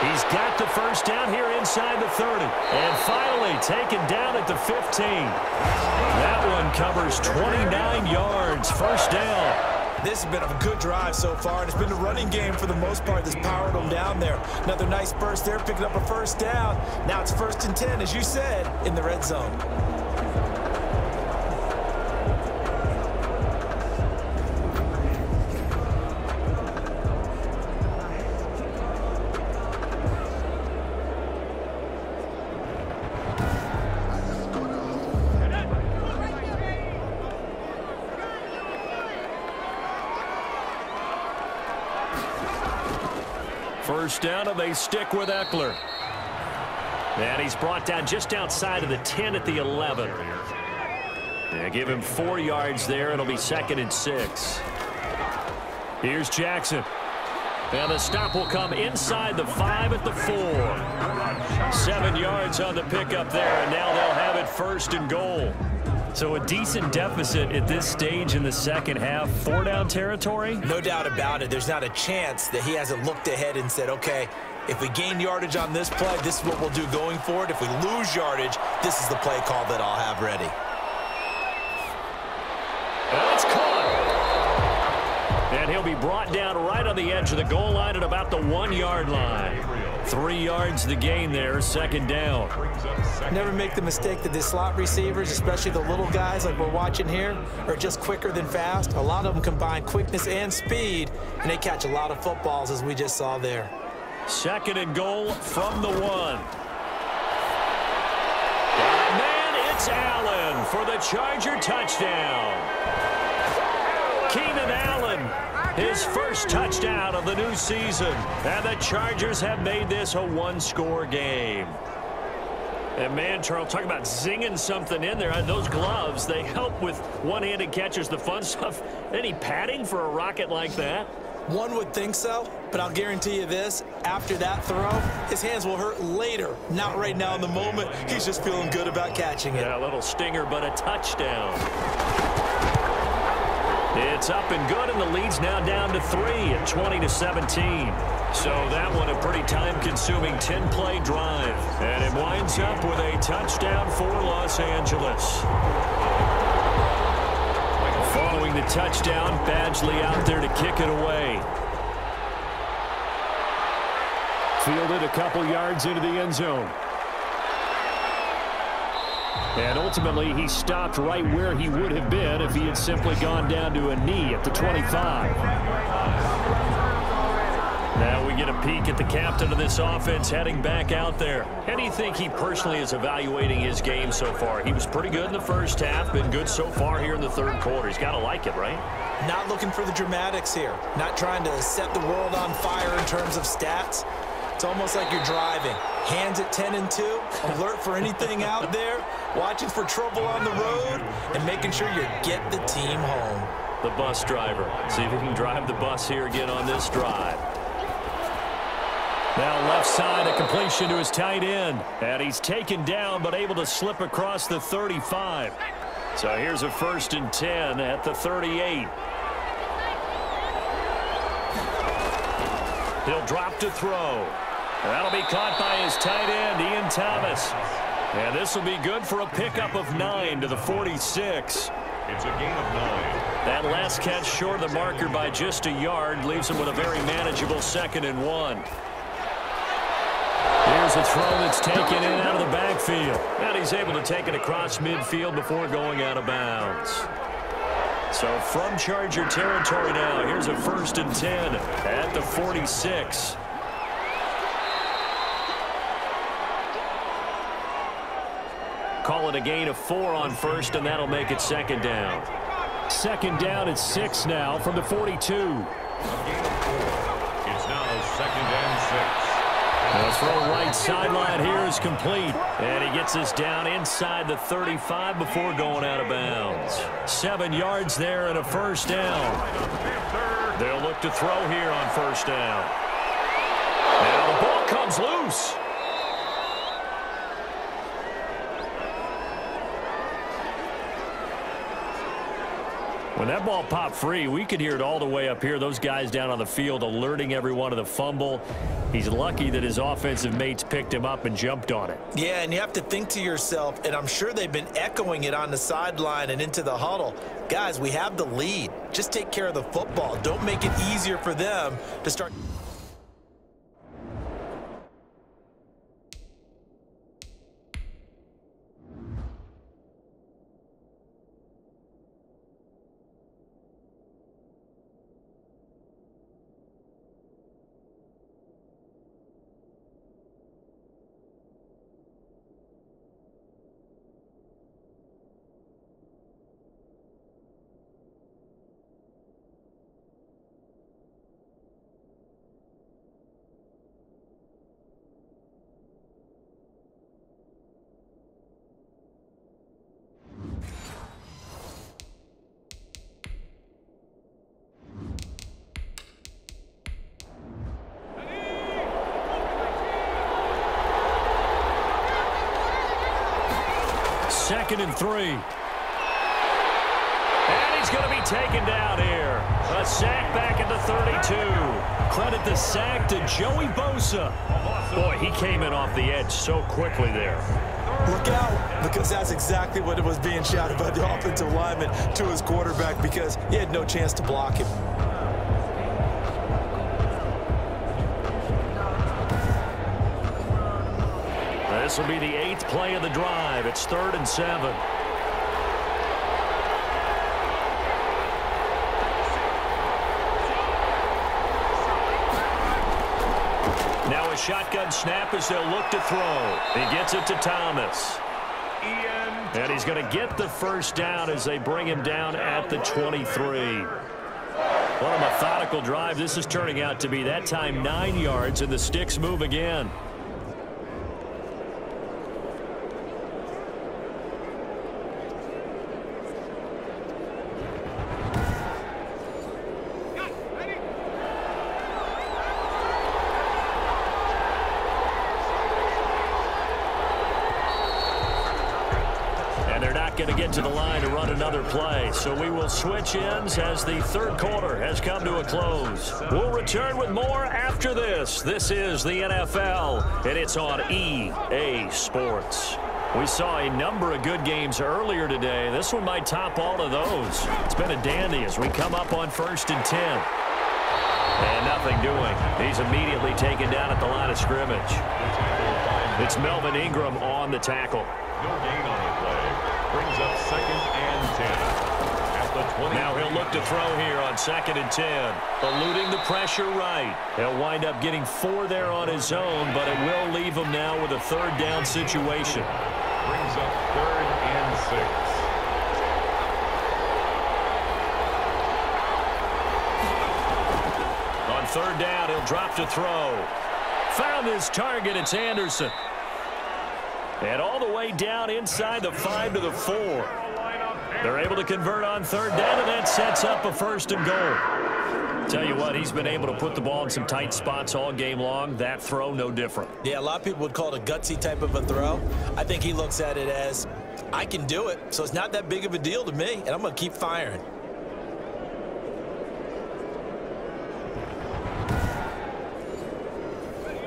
He's got the first down here inside the 30. And finally taken down at the 15. That one covers 29 yards. First down. This has been a good drive so far, and it's been the running game for the most part that's powered them down there. Another nice burst there, picking up a first down. Now it's 1st and 10, as you said, in the red zone. First down, and they stick with Eckler. And he's brought down just outside of the 10 at the 11. They give him 4 yards there. It'll be 2nd and 6. Here's Jackson. And the stop will come inside the 5 at the 4. 7 yards on the pickup there, and now they'll have it 1st and goal. So a decent deficit at this stage in the second half. 4-down territory? No doubt about it. There's not a chance that he hasn't looked ahead and said, okay, if we gain yardage on this play, this is what we'll do going forward. If we lose yardage, this is the play call that I'll have ready. Well, it's caught. And he'll be brought down right on the edge of the goal line at about the 1-yard line. 3 yards the gain there, 2nd down. Never make the mistake that the slot receivers, especially the little guys like we're watching here, are just quicker than fast. A lot of them combine quickness and speed, and they catch a lot of footballs, as we just saw there. 2nd and goal from the 1. Man, it's Allen for the Charger touchdown. Keenan Allen, his first touchdown of the new season. And the Chargers have made this a 1-score game. And man, Charles, talk about zinging something in there. Those gloves, they help with one-handed catches, the fun stuff. Any padding for a rocket like that? One would think so, but I'll guarantee you this, after that throw, his hands will hurt later, not right now in the moment. He's just feeling good about catching it. Yeah, a little stinger, but a touchdown. It's up and good, and the lead's now down to 3 at 20-17. So that one a pretty time-consuming 10-play drive. And it winds up with a touchdown for Los Angeles. Following the touchdown, Badgley out there to kick it away. Fielded a couple yards into the end zone. And ultimately, he stopped right where he would have been if he had simply gone down to a knee at the 25. Now we get a peek at the captain of this offense heading back out there. How do you think he personally is evaluating his game so far? He was pretty good in the first half, been good so far here in the third quarter. He's got to like it, right? Not looking for the dramatics here. Not trying to set the world on fire in terms of stats. It's almost like you're driving. Hands at 10 and 2, alert for anything out there, watching for trouble on the road, and making sure you get the team home. The bus driver. See if he can drive the bus here again on this drive. Now left side, a completion to his tight end. And he's taken down, but able to slip across the 35. So here's a 1st and 10 at the 38. He'll drop to throw. That'll be caught by his tight end, Ian Thomas. And this will be good for a pickup of 9 to the 46. It's a gain of 9. That last catch short of the marker by just a yard leaves him with a very manageable 2nd and 1. Here's a throw that's taken in out of the backfield. And he's able to take it across midfield before going out of bounds. So from Charger territory now, here's a 1st and 10 at the 46. Call it a gain of 4 on 1st, and that'll make it 2nd down. 2nd down at 6 now from the 42. A gain of 4. It's now 2nd and 6. The throw right sideline here is complete. And he gets us down inside the 35 before going out of bounds. 7 yards there and a 1st down. They'll look to throw here on 1st down. Now the ball comes loose. When that ball popped free, we could hear it all the way up here. Those guys down on the field alerting everyone of the fumble. He's lucky that his offensive mates picked him up and jumped on it. Yeah, and you have to think to yourself, and I'm sure they've been echoing it on the sideline and into the huddle. Guys, we have the lead. Just take care of the football. Don't make it easier for them to start. 2nd and 3. And he's going to be taken down here. A sack back at the 32. Credit the sack to Joey Bosa. Boy, he came in off the edge so quickly there. Look out, because that's exactly what it was being shouted by the offensive lineman to his quarterback, because he had no chance to block him. This will be the 8th play of the drive. It's 3rd and 7. Now a shotgun snap as they'll look to throw. He gets it to Thomas. And he's going to get the first down as they bring him down at the 23. What a methodical drive this is turning out to be. That time 9 yards, and the sticks move again. Going to get to the line to run another play. So we will switch ends as the 3rd quarter has come to a close. We'll return with more after this. This is the NFL, and it's on EA Sports. We saw a number of good games earlier today. This one might top all of those. It's been a dandy as we come up on 1st and 10. And nothing doing. He's immediately taken down at the line of scrimmage. It's Melvin Ingram on the tackle. No gain on the play. Brings up 2nd and 10. At the 20. Now he'll look to throw here on 2nd and 10. Eluding the pressure right. He'll wind up getting 4 there on his own, but it will leave him now with a 3rd down situation. Brings up 3rd and 6. On 3rd down, he'll drop to throw. Found his target. It's Anderson. And all the way down inside the 5 to the 4. They're able to convert on 3rd down, and that sets up a 1st and goal. Tell you what, he's been able to put the ball in some tight spots all game long. That throw, no different. Yeah, a lot of people would call it a gutsy type of a throw. I think he looks at it as, I can do it, so it's not that big of a deal to me, and I'm going to keep firing.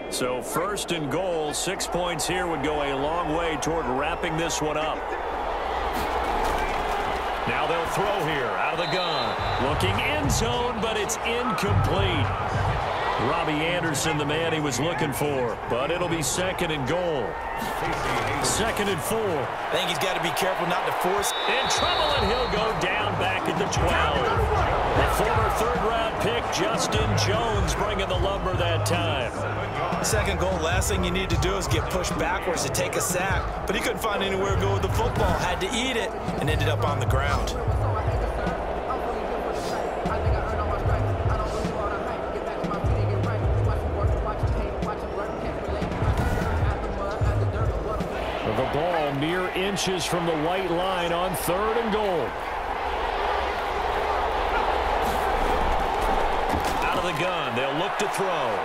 So 1st and goal, 6 points here would go a long way toward wrapping this one up. Now they'll throw here out of the gun. Looking end zone, but it's incomplete. Robbie Anderson, the man he was looking for, but it'll be 2nd and goal. 2nd and 4. I think he's got to be careful not to force. In trouble, and he'll go down back at the 12. The former 3rd-round pick, Justin Jones, bringing the lumber that time. 2nd goal, last thing you need to do is get pushed backwards to take a sack. But he couldn't find anywhere to go with the football, had to eat it, and ended up on the ground. The ball mere inches from the white line on 3rd and goal. Out of the gun, they'll look to throw.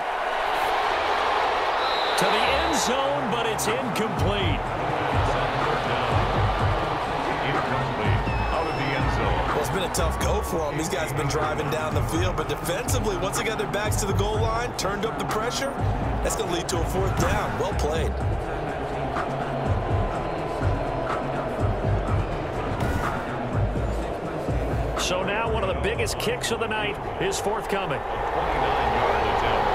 To the end zone, but it's incomplete. Out of the end zone. Well, it's been a tough go for him. These guys have been driving down the field, but defensively, once they got their backs to the goal line, turned up the pressure, that's going to lead to a 4th down. Well played. So now one of the biggest kicks of the night is forthcoming. 29-yard attempt.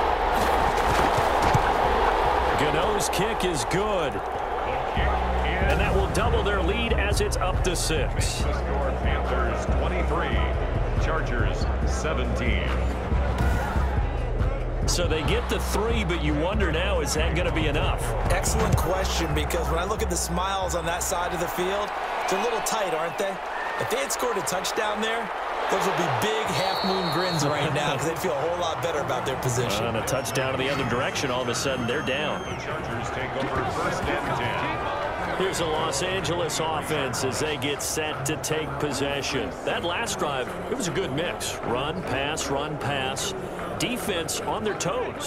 Gano's kick is good. And that will double their lead as it's up to 6. The score, Panthers 23, Chargers 17. So they get the 3, but you wonder now, is that going to be enough? Excellent question, because when I look at the smiles on that side of the field, they're a little tight, aren't they? If they had scored a touchdown there, those would be big half-moon grins right now because they'd feel a whole lot better about their position. On a touchdown in the other direction, all of a sudden they're down. The Chargers take over 1st and 10. Here's a Los Angeles offense as they get set to take possession. That last drive, it was a good mix. Run, pass, defense on their toes.